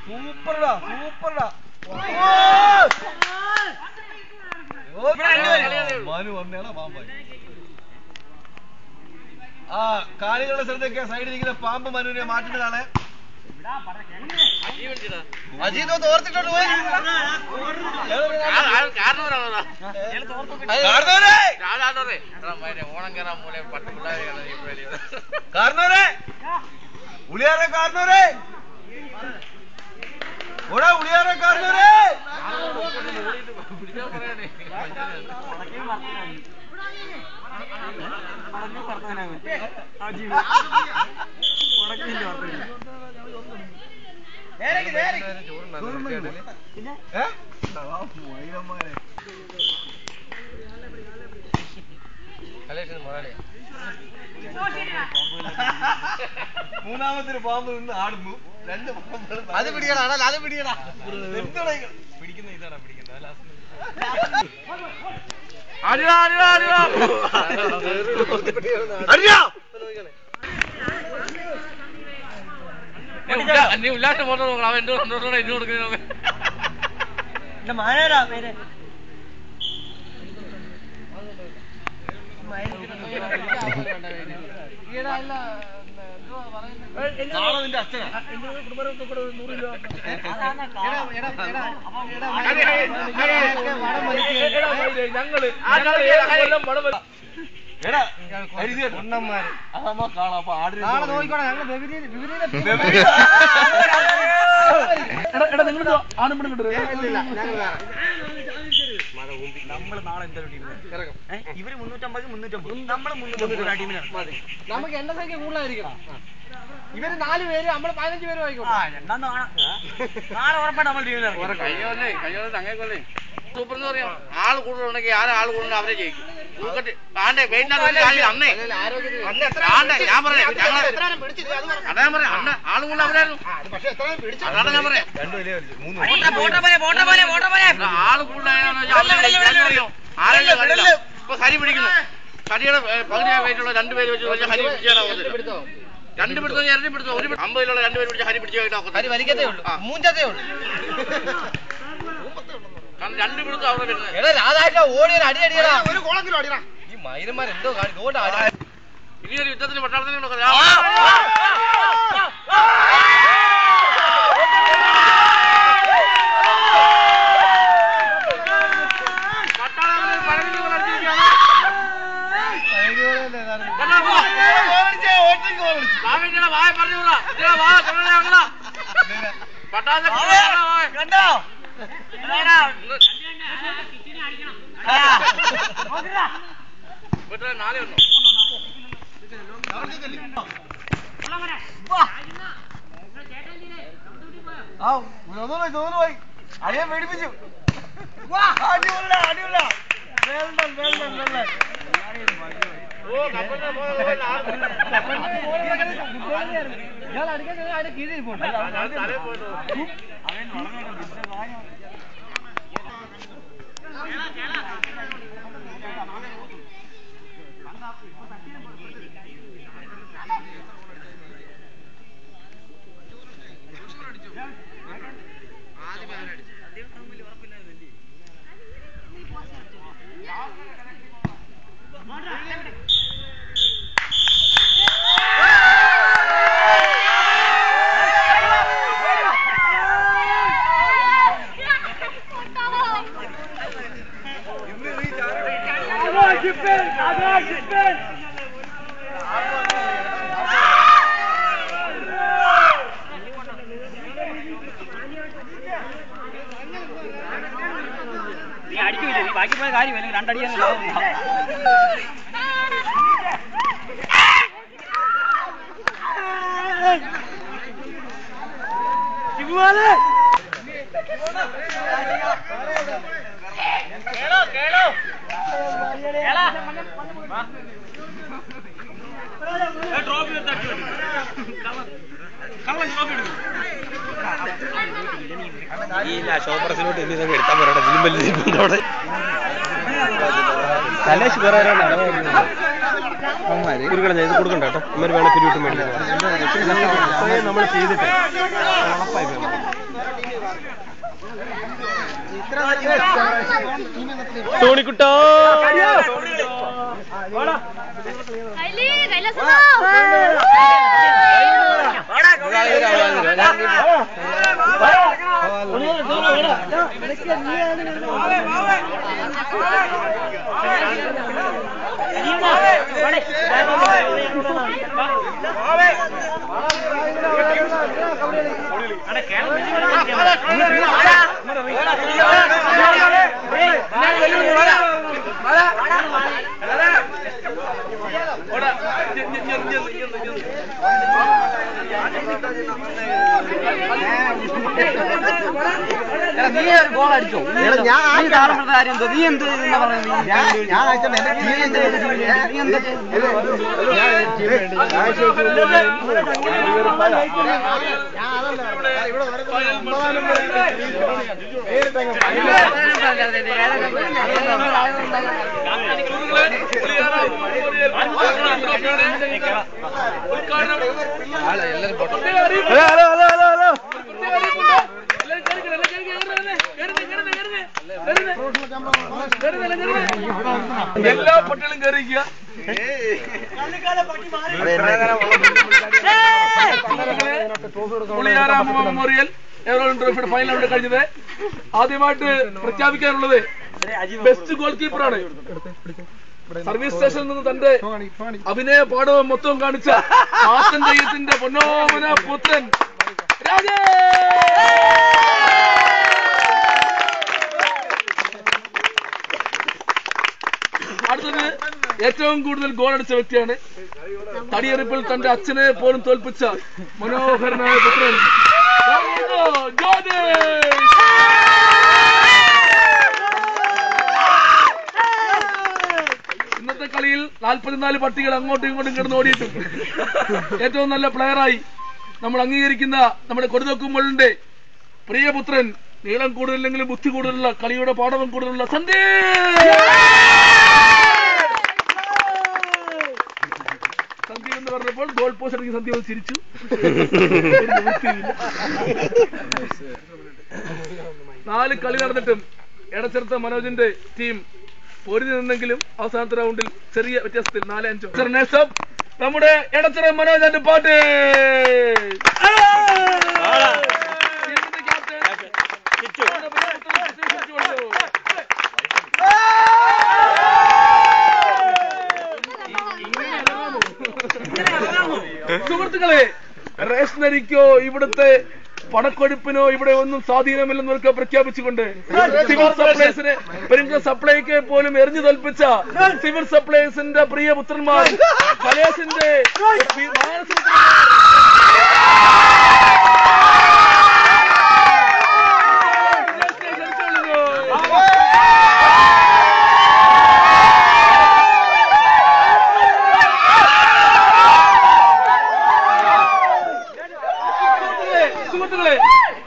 സൂപ്പർടാ സൂപ്പർടാ മനു വന്നേടാ പാമ്പായി. ആ കാണികളുടെ ശ്രദ്ധയ്ക്ക് സൈഡിലിരിക്കുന്ന പാമ്പ് മനുവിനെ മാറ്റുന്നതാണ്. അജീതോ തോർത്തിട്ടോട്ട് പോയി. കാരണവരെ ഉളിയാറെ കാരണവരെ ഓടാ ഉളിയാറെ കാരണവരെ മൂന്നാമത്തെ പാമ്പ് നിന്ന് ആടുന്നു. രണ്ട് അത് പിടിക്കണ അത് പിടിക്കണ പിടിക്കുന്ന ഇതാണ് പിടിക്കുന്നത്. നീ ഉല്ലാസം ഫോട്ടോ നോക്കണം. അവൻ എന്നോട് ഇന്നു കൊടുക്കുന്ന മാനേരാ പേര് നാളെ അച്ഛനാ ഞങ്ങള് അതാകുമ്പോ കാണാം. അപ്പൊ ആട് നോക്കിക്കോളാം. നമ്മള് നാളെ എന്താ ടീം ഇവര് 350 നമ്മള് 350 ടീമിനാണ്. നമുക്ക് എണ്ണ സംഖ്യ കൂടുതലായിരിക്കണം. ഇവര് 4 പേര് നമ്മള് 15 പേര് വായിക്കോട്ടെ. നാളെ ഉറപ്പാണ് നമ്മൾ ടീമിലാണ്. കയ്യോല്ലേ സൂപ്പർ എന്ന് പറയാം. ആള് കൂടുതലുണ്ടെങ്കിൽ ആൾ കൂടുതൽ അവരെ ജയിക്കും. അന്നേ ഞാൻ പറയാം അതാ ഞാൻ പറയാം. അന്ന ആള് കൂടുതൽ അവരായിരുന്നു. അതാണ് ഞാൻ പറയാം. ആള് കൂടുതലായോ ഇപ്പൊ ഹരി പിടിക്കുന്നു. ഹരിയുടെ പകുതി ആയിട്ടുള്ള 2 പേര് വെച്ച് ഹരി പിടിച്ചാണ്. 2 പിടുത്തോ ഇരട്ടി പിടുത്തോ 50 2 പേര് പിടിച്ച് ഹരി പിടിച്ചു. ഹരി വലിക്കത്തേ ഉള്ളൂ, മൂഞ്ചത്തേ ഉള്ളൂ. 2 പിടുത്തം അവിടെ വരുന്നത്. എടാ രാധാകൃഷ്ണ ഓടിയൊരു അടി അടിയടാ. ഒരു കോളത്തിലും അടിയടാ. ഈ മൈരന്മാർ എന്തോ ഇനിയൊരു യുദ്ധത്തിന് പട്ടാളത്തിനുണ്ടോ? അടിയെ പേടിപ്പിച്ചു. ബാക്കി പോയ കാര്യം 2 അടിയാണ്. ഈ ഷോപ്പറസിലോട്ട് എന്തെങ്കിലും എടുത്താൽ പറയണം. ഇതിലും വലിയ കുരുക്കണം ഇത് കൊടുക്കണ്ട കേട്ടോ അമ്മര് വേണം പിരിവിട്ട് മേടിക്കാൻ നമ്മൾ ചെയ്തിട്ട് ഉറപ്പായി തോണിക്കുട്ടോ നീ ഒരു ഗോൾ അടിച്ചോ ഞാൻ കാര്യം നീ എന്ത് എല്ലാ പട്ടികളും കയറിക്കുക മെമ്മോറിയൽ ട്രോഫിയുടെ ഫൈനലാണ് കഴിഞ്ഞത്. ആദ്യമായിട്ട് പ്രഖ്യാപിക്കാനുള്ളത് ബെസ്റ്റ് ഗോൾ കീപ്പറാണ്. സർവീസ് സ്റ്റേഷനിൽ നിന്ന് തന്റെ അഭിനയ പാഠവും മൊത്തവും കാണിച്ച ആസൻ ദൈവത്തിന്റെ പൊന്നോമന പുത്രൻ അടുത്തത് ഏറ്റവും കൂടുതൽ ഗോൾ അടിച്ച വ്യക്തിയാണ്. തടിയെറിപ്പിൽ തന്റെ അച്ഛനെ പോലും തോൽപ്പിച്ച മനോഹരനായ പുത്രൻ ഇന്നത്തെ കളിയിൽ 44 പട്ടികൾ അങ്ങോട്ടും ഇങ്ങോട്ടും കിടന്ന് ഓടിയിട്ടും ഏറ്റവും നല്ല പ്ലെയറായി നമ്മൾ അംഗീകരിക്കുന്ന നമ്മുടെ കൊടുതോക്കുമ്പോളിന്റെ പ്രിയപുത്രൻ, നീളം കൂടുതലെങ്കിലും ബുദ്ധി കൂടുതലുള്ള, കളിയുടെ പാഠവും കൂടുതലുള്ള സന്ദീപ് എന്ന് പറഞ്ഞപ്പോൾ ഗോൾ പോസ്റ്റ് അടിക്കുന്ന സന്ദീപ് ചിരിച്ചു. 4 കളി നടന്നിട്ടും എടച്ചേർത്ത മനോജിന്റെ ടീം പൊരുതി നിന്നെങ്കിലും അവസാനത്തെ റൗണ്ടിൽ ചെറിയ വ്യത്യാസത്തിൽ 4-5 നമ്മുടെ എടച്ചിറ മനോജ് പാട്ട് സുഹൃത്തുക്കളെ, റേഷനരിക്കോ ഇവിടുത്തെ പണക്കൊഴുപ്പിനോ ഇവിടെ ഒന്നും സ്വാധീനമില്ലെന്നൊക്കെ പ്രഖ്യാപിച്ചുകൊണ്ട് സിവിൽ സപ്ലൈസിനെ പെരിങ്കുളം സപ്ലൈക്ക് പോലും എറിഞ്ഞു തോൽപ്പിച്ച സിവിൽ സപ്ലൈസിന്റെ പ്രിയ പുത്രന്മാർ കലേശിന്റെ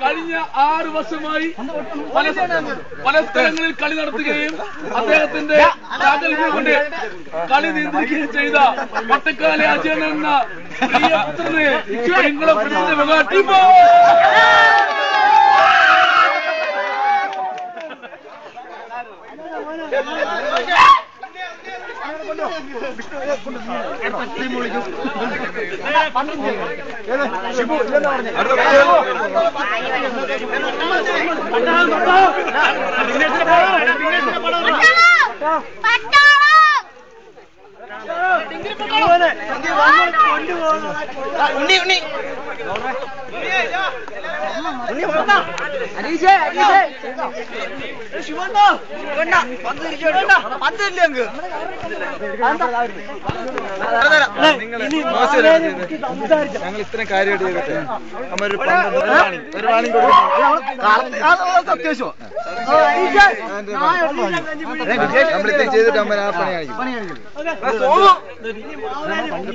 കഴിഞ്ഞ 6 വർഷമായി പല സ്ഥലങ്ങളിൽ കളി നടത്തുകയും അദ്ദേഹത്തിന്റെ പ്രാഗൽഭ്യം കൊണ്ട് കളി നിയന്ത്രിക്കുകയും ചെയ്ത പട്ടക്കാലെ അജയൻ എന്ന പ്രിയപുത്രനെ പെരിങ്കുളം പ്രതിനിധി ഞങ്ങൾ ഇത്രയും കാര്യമായിട്ട് ചെയ്തിട്ട് നമ്മൊരു നമ്മളിത്രയും ചെയ്തിട്ട് അമ്മ ആ പണി കാണിക്കും.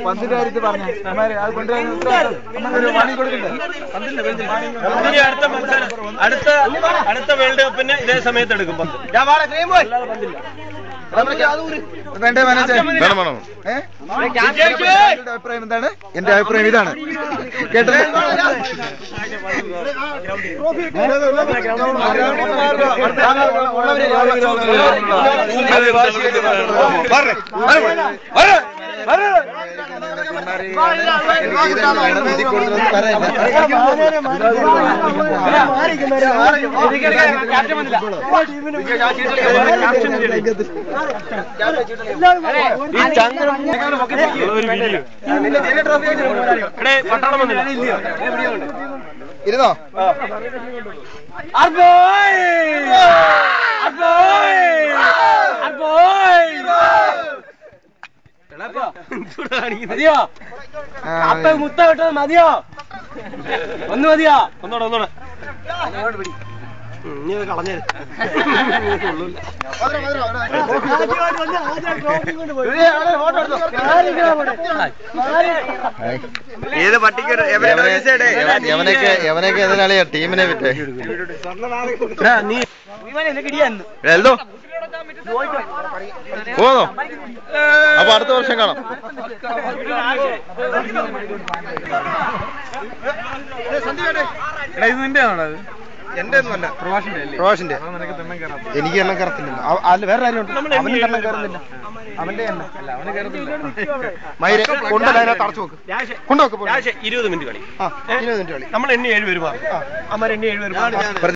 പന്തിന്റെ കാര്യത്തിൽ പറഞ്ഞു അത് കൊണ്ടുവരുന്ന പണി കൊടുക്കണ്ടേ? അടുത്ത വേൾഡ് കപ്പിന് ഇതേ സമയത്ത് എടുക്കും പന്ത്. വേണ്ടേ മനസ്സേ? അഭിപ്രായം എന്താണ്? എന്റെ അഭിപ്രായം ഇതാണ്. കേട്ടത്? ഇരുന്നോ? മതിയോ? മുത്ത വിട്ടത് മതിയോ? ഒന്ന് മതിയോ? ഒന്നോടെ കളഞ്ഞത് ഏത് പട്ടിക്ക് എവനൊക്കെ എതിരാളിയാ ടീമിനെ വിട്ടേ. എൽദോ പോന്നോ? അപ്പൊ അടുത്ത വർഷം കാണാം. ഇത് നിന്റെ ആണോ? എന്റെ ഒന്നുമല്ല, പ്രവാസിന്റെ. എനിക്ക് എണ്ണം കയറത്തില്ലല്ലോ. അല്ല വേറെ ആരും ഉണ്ട്, അവനും എണ്ണം കയറുന്നില്ല. അവന്റെ മയിരെ കൊണ്ടല്ല അതിനകത്ത് അടച്ചു നോക്ക്, കൊണ്ടുവെക്ക്. 20 മിനിറ്റ് കളി. 20 മിനിറ്റ് കളി. നമ്മൾ എണ്ണി 7 പേര് മാറും. അമ്മ എണ്ണി 7 പേര്